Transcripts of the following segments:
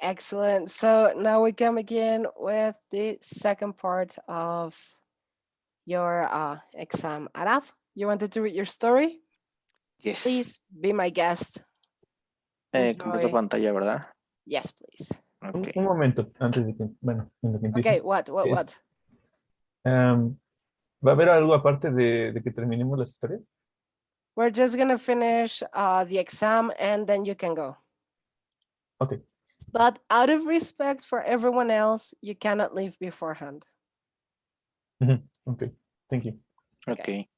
Excellent. So now we come again with the second part of your exam. Arad, you wanted to read your story? Yes. Please be my guest. Comparto Enjoy. pantalla, ¿verdad? Yes, please. Ok. Un momento, antes de que, bueno, en lo que Okay, empiece. what? Em, ¿Va a haber algo aparte de que terminemos las historias? We're just gonna finish the exam and then you can go. Ok. But out of respect for everyone else, you cannot leave beforehand. Ok, thank you. Ok.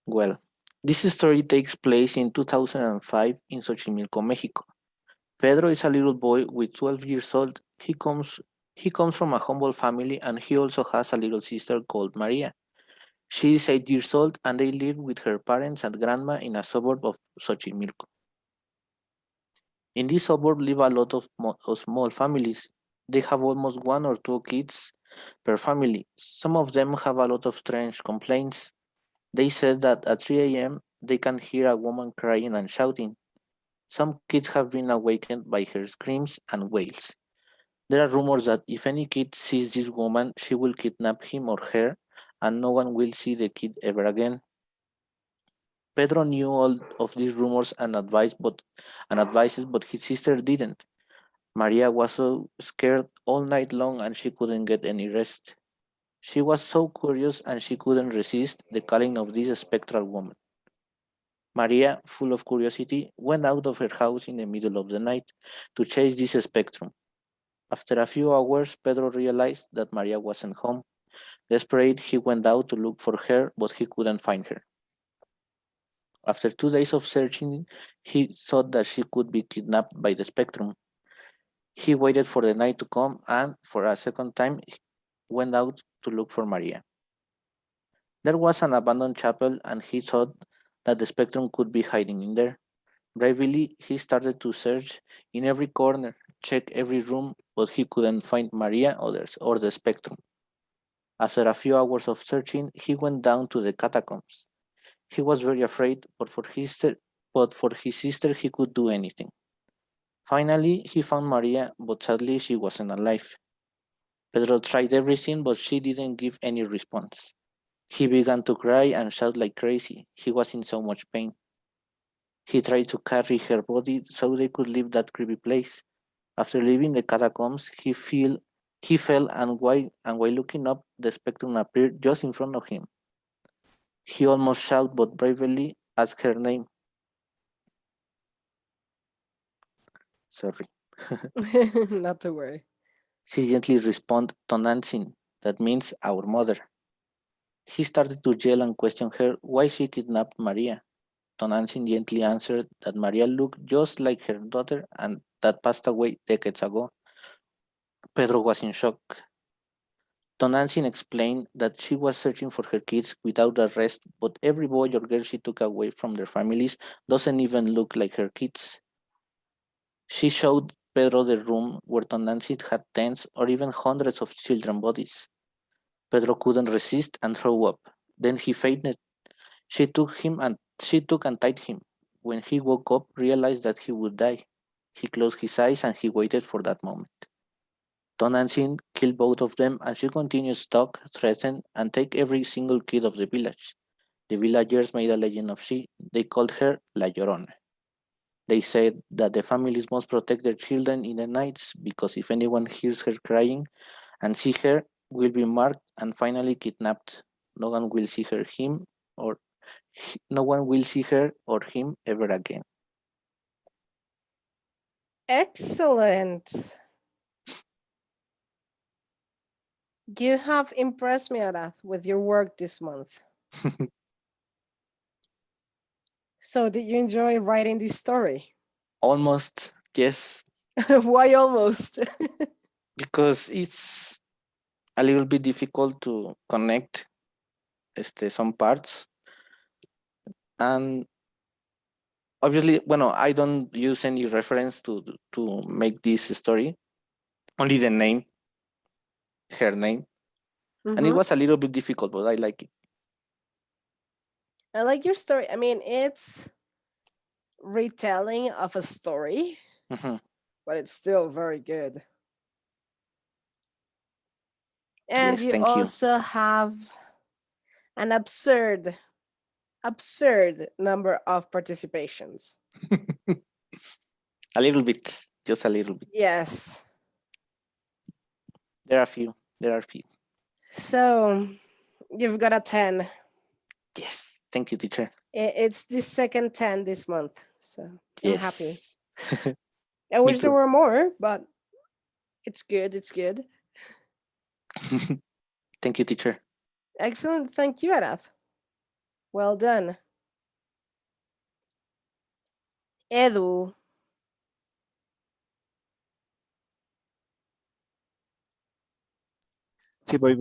Well, this story takes place in 2005 in Xochimilco, Mexico. Pedro is a little boy with 12 years old. He comes from a humble family and he also has a little sister called Maria. She is 8 years old and they live with her parents and grandma in a suburb of Xochimilco. In this suburb live a lot of small families. They have almost one or two kids per family. Some of them have a lot of strange complaints. They said that at 3 a.m. they can hear a woman crying and shouting. Some kids have been awakened by her screams and wails. There are rumors that if any kid sees this woman, she will kidnap him or her, and no one will see the kid ever again. Pedro knew all of these rumors and advices, but his sister didn't. Maria was so scared all night long and she couldn't get any rest. She was so curious and she couldn't resist the calling of this spectral woman. Maria, full of curiosity, went out of her house in the middle of the night to chase this spectrum. After a few hours, Pedro realized that Maria wasn't home. Desperate, he went out to look for her, but he couldn't find her. After 2 days of searching, he thought that she could be kidnapped by the spectrum. He waited for the night to come and, for a second time, he went out to look for Maria. There was an abandoned chapel, and he thought that the spectrum could be hiding in there. Bravely, he started to search in every corner, check every room, but he couldn't find Maria or the spectrum. After a few hours of searching, he went down to the catacombs. He was very afraid, but for his sister he could do anything. Finally, he found Maria, but sadly she wasn't alive. Pedro tried everything, but she didn't give any response. He began to cry and shout like crazy. He was in so much pain. He tried to carry her body so they could leave that creepy place. After leaving the catacombs, he fell and while looking up, the spectrum appeared just in front of him. He almost shouted but bravely asked her name. Sorry. Not to worry. She gently responded, Tonantzin, that means our mother. He started to yell and question her why she kidnapped Maria. Tonantzin gently answered that Maria looked just like her daughter and that passed away decades ago. Pedro was in shock. Tonantzin explained that she was searching for her kids without arrest, but every boy or girl she took away from their families doesn't even look like her kids. She showed Pedro the room where Tonantzin had tens or even hundreds of children bodies. Pedro couldn't resist and threw up. Then he fainted. She took and tied him. When he woke up, realized that he would die. He closed his eyes and he waited for that moment. Tonantzin killed both of them and she continued to stalk, threaten, and take every single kid of the village. The villagers made a legend of she. They called her La Llorona. They said that the families must protect their children in the nights because if anyone hears her crying and see her, will be marked and finally kidnapped. No one will see her him or no one will see her or him ever again. Excellent. You have impressed me, Arad, with your work this month. So, did you enjoy writing this story? Almost, yes, Why almost? because it's a little bit difficult to connect some parts. And obviously, bueno, I don't use any reference to make this story, only the name, her name. And it Mm-hmm. was a little bit difficult, but I like it. I like your story. I mean, it's retelling of a story, Mhm. but it's still very good. And Yes, you thank you. also have an absurd number of participations. A little bit, just a little bit. Yes. There are few. There are few. So you've got a 10. Yes, thank you, teacher. It's the second 10 this month. So I'm happy. Yes. I Me wish there too. were more, but it's good. It's good. Thank you, teacher. Excellent. Thank you, Arath. Well done. Edu. Sí, voy.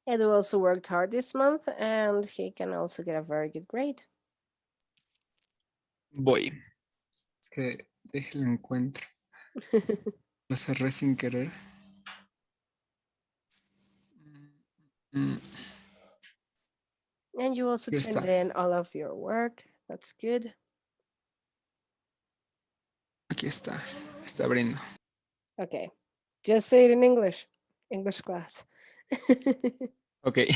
Edu also worked hard this month and he can also get a very good grade. Voy. Es que déjenlo encuentro. Lo cerré sin querer. Mm, And you also Aquí turned está. in all of your work. That's good. Aquí está. Está abriendo. Okay. Just say it in English. English class. Ok.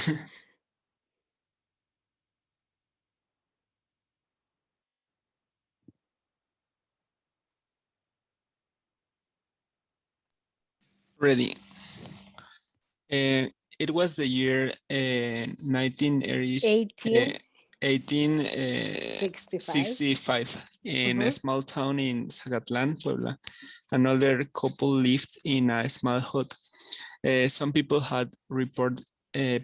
Ready. It was the year 1980s, 1865. 1865 in a Mhm. small town in Zacatlán, Puebla. An older couple lived in a small hut. Some people had reported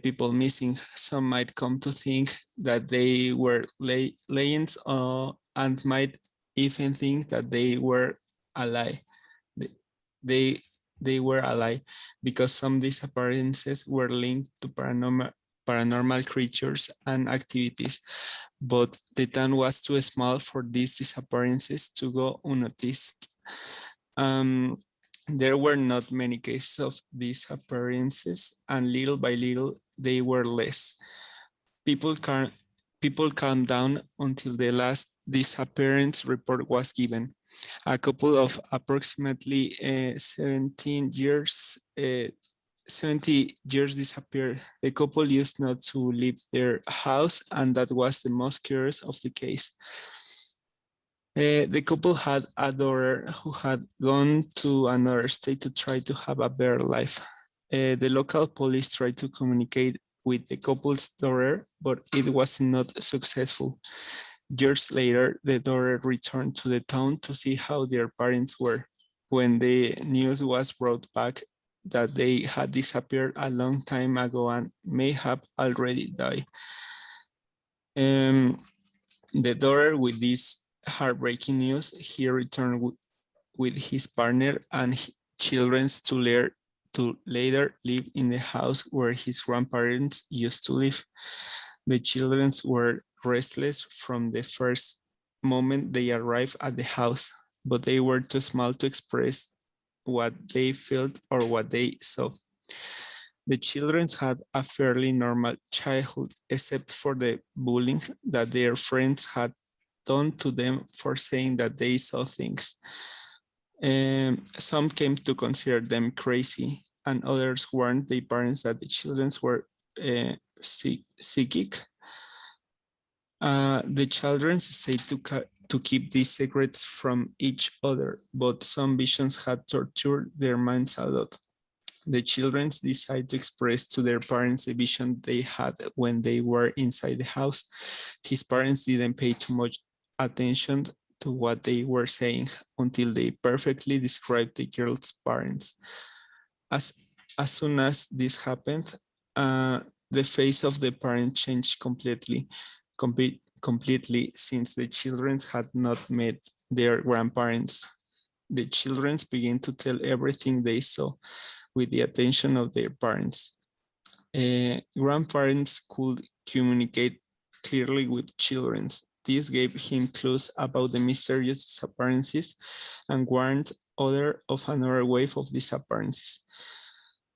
people missing. Some might come to think that they were lions and might even think that they were alive. They they were alive because some disappearances were linked to paranormal creatures and activities, but the town was too small for these disappearances to go unnoticed. Um, there were not many cases of disappearances, and little by little they were less. People can people calmed down until the last disappearance report was given. A couple of approximately 70 years disappeared. The couple used not to leave their house, and that was the most curious of the case. The couple had a daughter who had gone to another state to try to have a better life. The local police tried to communicate with the couple's daughter, but it was not successful. Years later, the daughter returned to the town to see how their parents were. When the news was brought back that they had disappeared a long time ago and may have already died. The daughter, with this heartbreaking news, he returned with his partner and children to later live in the house where his grandparents used to live. The children were restless from the first moment they arrived at the house, but they were too small to express what they felt or what they saw. The children had a fairly normal childhood, except for the bullying that their friends had done to them for saying that they saw things. Some came to consider them crazy, and others warned their parents that the children were psychic. The children said to keep these secrets from each other, but some visions had tortured their minds a lot. The children decided to express to their parents the vision they had when they were inside the house. His parents didn't pay too much attention to what they were saying until they perfectly described the girl's parents. As, as soon as this happened, the face of the parent changed completely since the children had not met their grandparents. The children began to tell everything they saw with the attention of their parents. Grandparents could communicate clearly with children. This gave him clues about the mysterious disappearances and warned other of another wave of disappearances.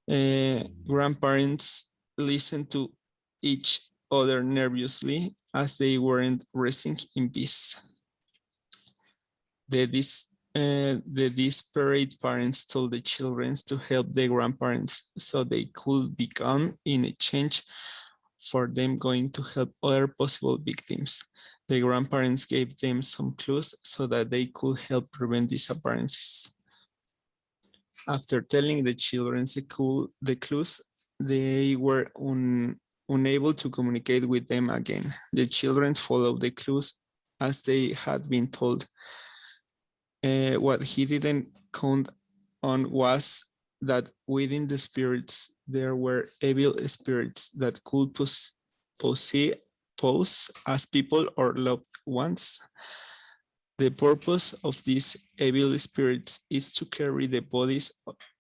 Grandparents listened to each other nervously as they weren't resting in peace. The desperate parents told the children to help the grandparents so they could be calm in exchange for them going to help other possible victims. The grandparents gave them some clues so that they could help prevent disappearances. After telling the children the clues, they were unable to communicate with them again. The children followed the clues as they had been told. What he didn't count on was that within the spirits, there were evil spirits that could pose as people or loved ones. The purpose of these evil spirits is to carry the bodies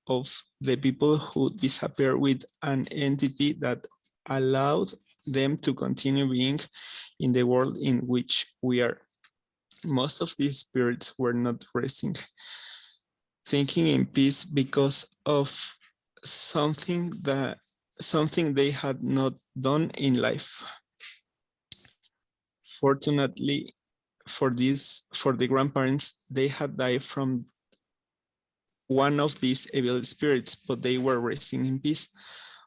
of the people who disappear with an entity that allowed them to continue being in the world in which we are. Most of these spirits were not resting, thinking in peace because of something they had not done in life. Fortunately for the grandparents, they had died from one of these evil spirits, but they were resting in peace.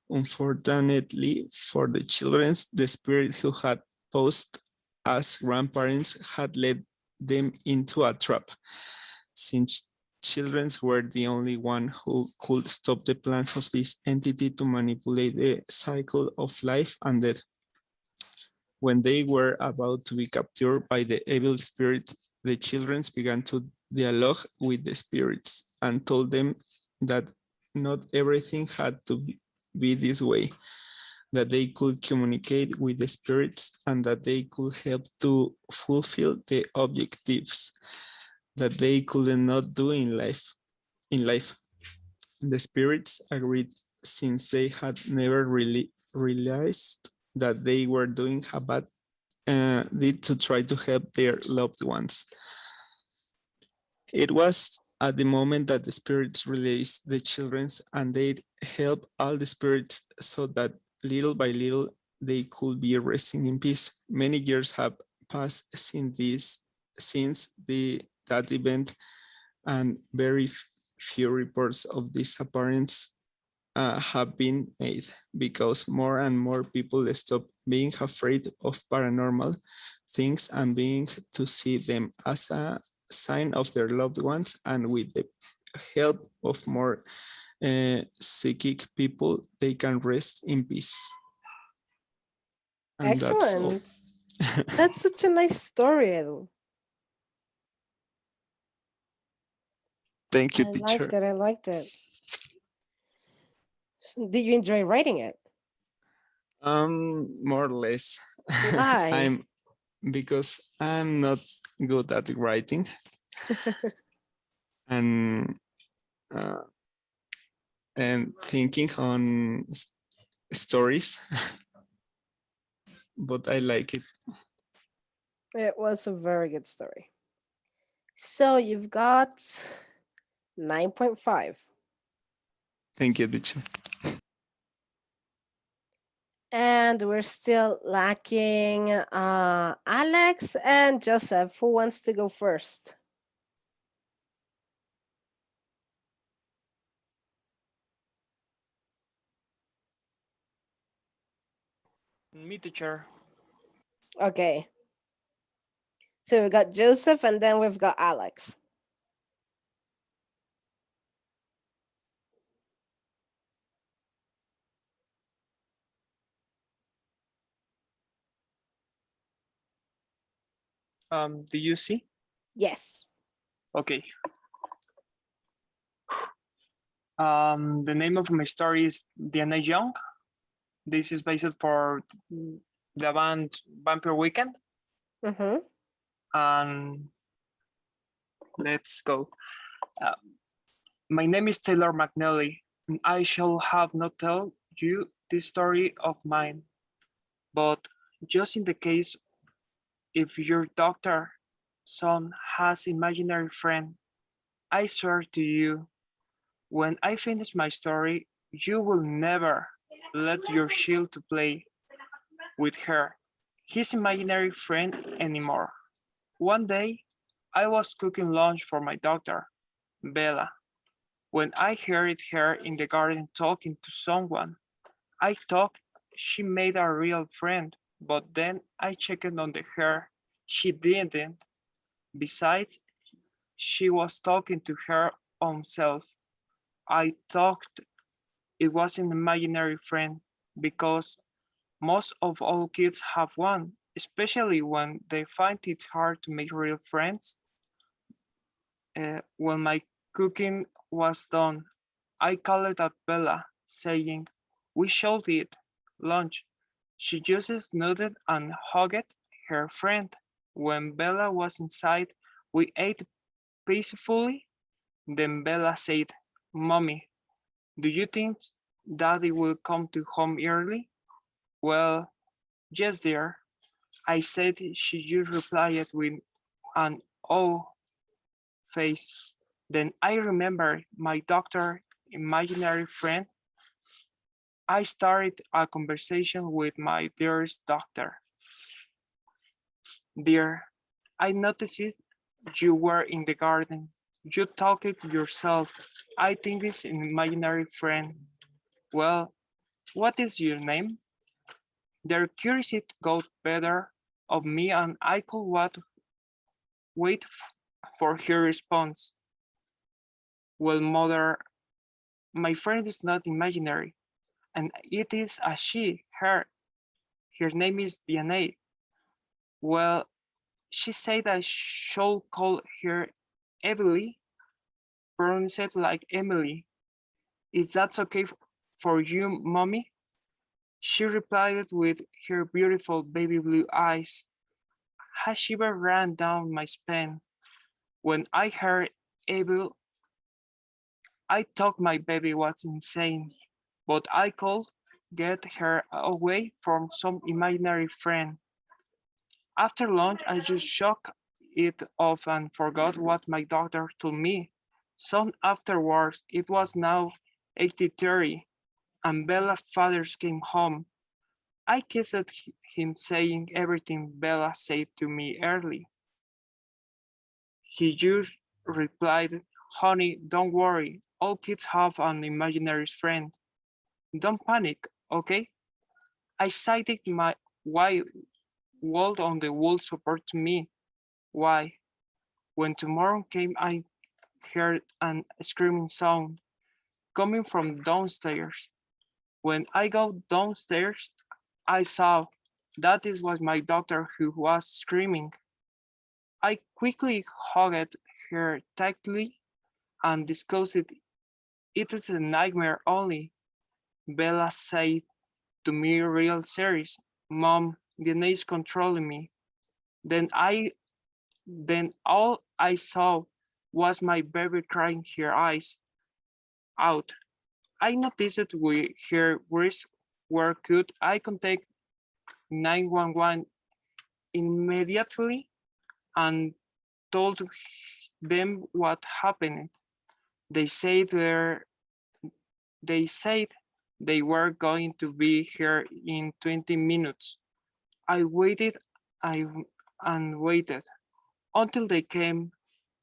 Unfortunately for the children, the spirit who had posed as grandparents had led them into a trap. Since children were the only one who could stop the plans of this entity to manipulate the cycle of life and death. When they were about to be captured by the evil spirits, the children began to dialogue with the spirits and told them that not everything had to be this way, that they could communicate with the spirits and that they could help to fulfill the objectives that they could not do in life. The spirits agreed since they had never really realized that they were doing a bad deed to try to help their loved ones. It was at the moment that the spirits released the children and they helped all the spirits so that little by little they could be resting in peace. Many years have passed since that event, and very few reports of disappearance have been made because more and more people stop being afraid of paranormal things and being to see them as a sign of their loved ones, and with the help of more psychic people, they can rest in peace. And that's all. Excellent. That's such a nice story, Edu. Thank you, I teacher. liked it. I liked it. Did you enjoy writing it? More or less. Why? Because I'm not good at writing, and uh, thinking on stories, but I like it. It was a very good story. So you've got 9.5. Thank you, teacher. And we're still lacking Alex and Joseph. Who wants to go first? Me, teacher. Okay. So we've got Joseph and then we've got Alex. Do you see? Yes. Okay. The name of my story is Diana Young. This is based for the band Vampire Weekend. Mm-hmm. And let's go. My name is Taylor McNally, and I shall have not tell you this story of mine. But just in the case if your doctor son has imaginary friend, I swear to you, when I finish my story, You will never let your child to play with her, his imaginary friend, anymore. One day, I was cooking lunch for my daughter, Bella, when I heard her in the garden talking to someone. I thought she made a real friend, but then I checked on her. She didn't. Besides, she was talking to her own self. I thought it was an imaginary friend because most of all kids have one, especially when they find it hard to make real friends. When my cooking was done, I called at Bella, saying, "We should eat lunch." She just nodded and hugged her friend. When Bella was inside, we ate peacefully. Then Bella said, "Mommy, do you think Daddy will come to home early?" "Well, yes, dear," I said. She just replied with an "oh" face. Then I remembered my doctor imaginary friend. I started a conversation with my dearest doctor. "Dear, I noticed you were in the garden. You talked yourself. I think it's an imaginary friend. Well, what is your name?" Their curiosity got better of me and I could wait for her response. "Well, mother, my friend is not imaginary, and it is a she, her. Her name is DNA. Well, she said I should call her Emily, pronounced like Emily. Is that okay for you, mommy?" She replied with her beautiful baby blue eyes. A shiver ran down my spine. When I heard Abel, I thought my baby was insane, but I could get her away from some imaginary friend. After lunch, I just shook it off and forgot what my doctor told me. Soon afterwards, it was now 8:30, and Bella's father came home. I kissed him, saying everything Bella said to me early. He just replied, "Honey, don't worry. All kids have an imaginary friend. Don't panic, okay?" I cited my why wall on the wall support me. Why? When tomorrow came, I heard an screaming sound coming from downstairs. When I got downstairs, I saw that it was my daughter who was screaming. I quickly hugged her tightly and discussed it. "It is a nightmare only," Bella said to me real serious. "Mom, the DNA is controlling me." Then all I saw was my baby crying her eyes out. I noticed her wrists were cut. I contacted 911 immediately and told them what happened. They said they were going to be here in 20 minutes. I waited I, and waited until they came.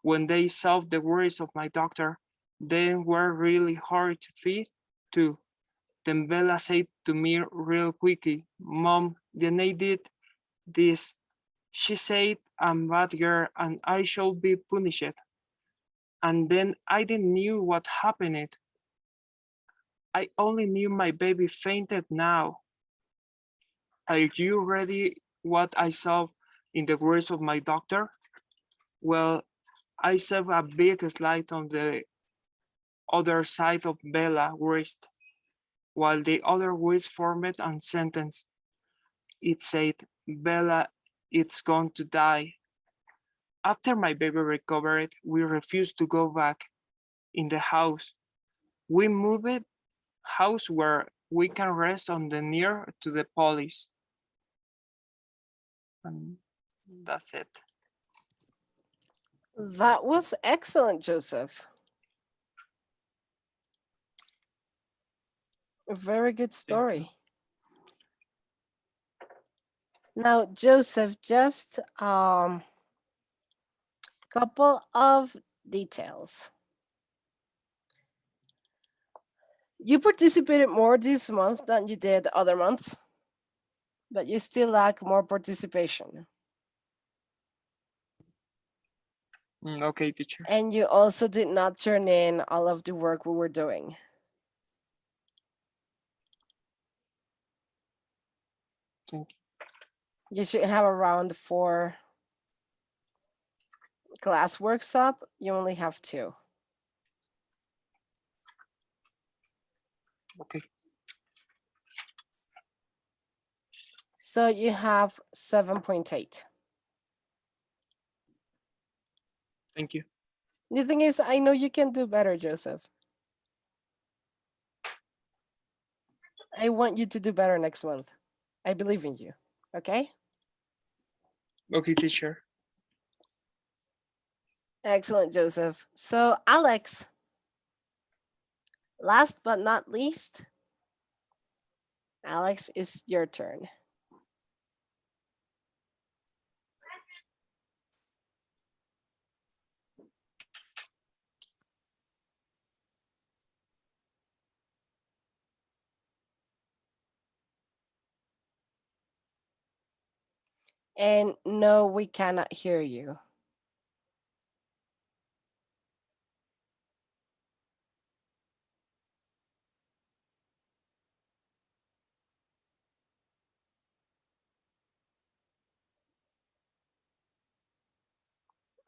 When they saw the worries of my doctor, they were really hard to feed too. Then Bella said to me real quickly, "Mom, Danae did this. She said I'm bad girl and I should be punished." And then I didn't knew what happened. I only knew my baby fainted now. Are you ready what I saw in the words of my doctor? Well, I saw a big slide on the other side of Bella's wrist, while the other wrist formed a sentence. It said, "Bella, it's going to die." After my baby recovered, we refused to go back in the house. We moved house where we can rest on the near to the police. And that's it. That was excellent, Joseph. A very good story. Now, Joseph, just couple of details. You participated more this month than you did other months, but you still lack more participation. Okay, teacher. And you also did not turn in all of the work we were doing. Thank you. You should have around 4 class works up. You only have 2. Okay. So you have 7.8. Thank you. The thing is, I know you can do better, Joseph. I want you to do better next month. I believe in you. Okay? Okay, teacher. Excellent, Joseph. So, Alex, last but not least, Alex, it's your turn. And no, we cannot hear you.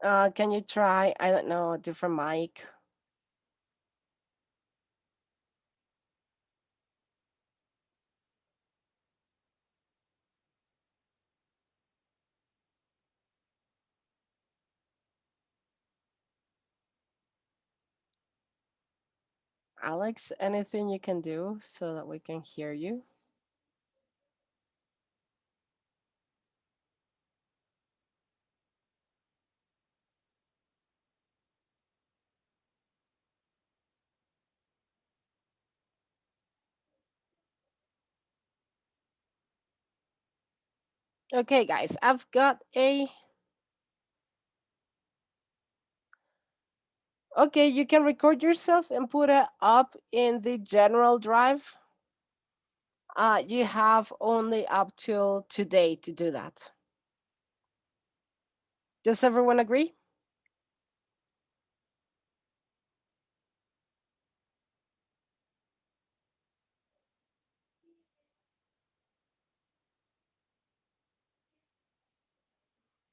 Can you try, I don't know, a different mic? Alex, anything you can do so that we can hear you? Okay, guys, I've got a... Okay, you can record yourself and put it up in the general drive. You have only up till today to do that. Does everyone agree?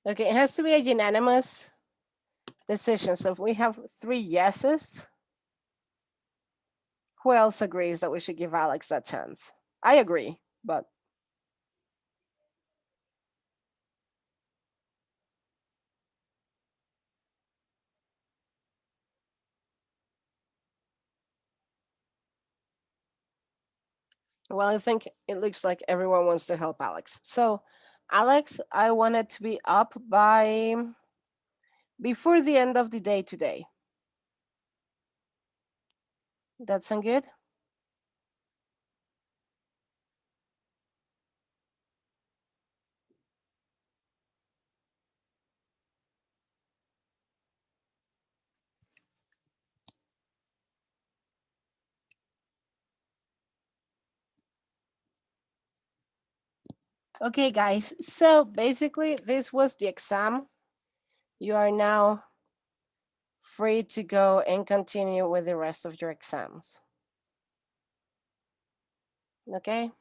Okay, it has to be a unanimous decision. So if we have 3 yeses, who else agrees that we should give Alex that chance? I agree, but well, I think it looks like everyone wants to help Alex. So, Alex, I want it to be up by before the end of the day today. That sound good? Okay, guys. So basically, this was the exam. You are now free to go and continue with the rest of your exams. Okay?